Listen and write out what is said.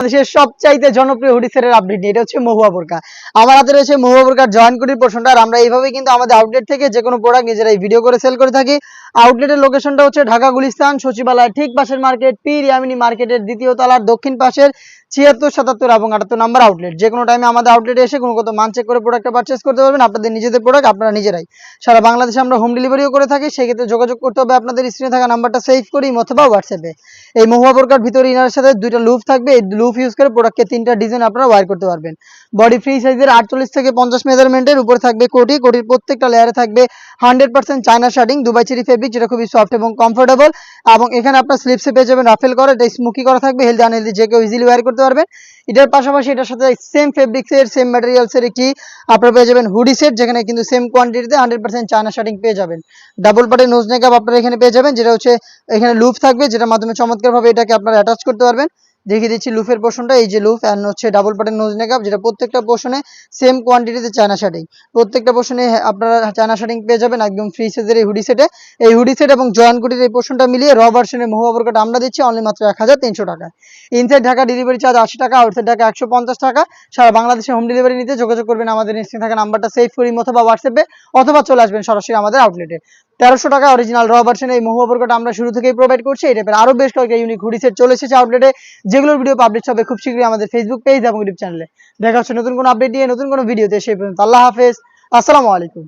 বাংলাদেশের সবচাইতে জনপ্রিয় হুডি সেটের আপডেট এটা হচ্ছে মহুয়া বোরকা। আমার হাতে রয়েছে মহুয়া বোরকার জয়েন কোডির পোর্শনটা। আর আমরা এইভাবে কিন্তু আমাদের আউটলেট থেকে যে কোনো প্রোডাক্ট নিজেরাই ভিডিও করে সেল করে থাকি। আউটলেটের লোকেশনটা হচ্ছে ঢাকা গুলিস্তান সচিবালয় ঠিক পাশের মার্কেট, পীর ইয়ামিনী মার্কেটের দ্বিতীয় তলার দক্ষিণ পাশের ৭৬, ৭৭ এবং ৭৮ নাম্বার আউটলেট। যে কোনো টাইমে আমাদের আউটলেটে এসে কোনো মান চেক করে প্রোডাক্টটা পারচেস করতে পারবেন। আপনাদের নিজেদের প্রোডাক্ট আপনারা নিজেরাই। সারা বাংলাদেশে আমরা হোম ডেলিভারিও করে থাকি। সেক্ষেত্রে যোগাযোগ করতে হবে আপনাদের স্ক্রিনে থাকা নাম্বারটা সেভ করি অথবা হোয়াটসঅ্যাপে। এই মহুয়া বোরকার ভিতরে ইনারের সাথে দুইটা লুপ থাকবে। এই লুপ ইউজ করে প্রোডাক্টকে তিনটা ডিজাইন আপনারা ওয়্যার করতে পারবেন। বডি ফ্রি সাইজের ৪৮ থেকে ৫০ মেজারমেন্টের উপরে থাকবে কোটি। কোটির প্রত্যেকটা লেয়ারে থাকবে 100% চায়না শার্টিং দুবাই চেরি ফেব্রিক, যেটা খুবই সফট এবং কমফোর্টেবল। এবং এখানে আপনার স্লিপসে পেয়ে যাবেন রাফেল করা, এটা স্মোকি করা থাকবে। হেলদি আনহেলদি যে কেউ ইজিলি ওয়্যার করতে পারবেন। এটার পাশাপাশি এটার সাথে সেম ফেব্রিক্সের সেম ম্যাটেরিয়ালসের একটি আপনারা পেয়ে যাবেন হুডি সেট, যেখানে কিন্তু সেম কোয়ান্টিটিতে 100% চায়না শার্টিং পেয়ে যাবেন। ডাবল পার্টের নোজ নেকআপ আপনারা এখানে পেয়ে যাবেন, যেটা হচ্ছে এখানে লুপ থাকবে, যেটার মাধ্যমে চমৎকারভাবে এটাকে আপনারা অ্যাটাচ করতে পারবেন। দেখিয়ে দিচ্ছি লুফের পোর্শনটা। এই যে লুফ অ্যান্ড হচ্ছে ডাবল পার্টের নোজ নেকআপ, যেটা প্রত্যেকটা পোর্শনে সেম কোয়ান্টিটিতে চায়না শার্টিং। প্রত্যেকটা পোর্শনে আপনারা চায়না শার্টিং পেয়ে যাবেন একদম ফ্রি সাইজের এই হুডি সেটে। এই হুডি সেট এবং জয়েন কোটির এই পোর্শনটা মিলিয়ে র ভার্সনের মহুয়া বোরকাটা আমরা দিচ্ছি অনলি মাত্র ১৩০০ টাকায়। ইনসাইড ঢাকা ডেলিভারি চার্জ ৮০ টাকা, আউটসাইড ঢাকা ১৫০ টাকা। সারা বাংলাদেশে হোম ডেলিভারি নিতে যোগাযোগ করবেন আমাদের স্ক্রিনে থাকা নাম্বারটা সেভ করি অথবা হোয়াটসঅ্যাপে, অথবা চলে আসবেন সরাসরি আমাদের আউটলেটে। ১৩০০ টাকা অরিজিনাল র ভার্সনের এই মহুয়া বোরকাটা আমরা শুরু থেকেই প্রোভাইড করছি। এই টাইপের আরো বেশ কয়েকটা ইউনিক হুডি সেট চলে এসেছে আউটলেটে, যেগুলোর ভিডিও পাবলিশ হবে খুব শীঘ্রই আমাদের ফেসবুক পেজ এবং ইউটিউব চ্যানেলে। দেখা হচ্ছে নতুন কোনো আপডেট নিয়ে নতুন কোনো ভিডিওতে। সেই পর্যন্ত আল্লাহ হাফেজ, আসসালামু আলাইকুম।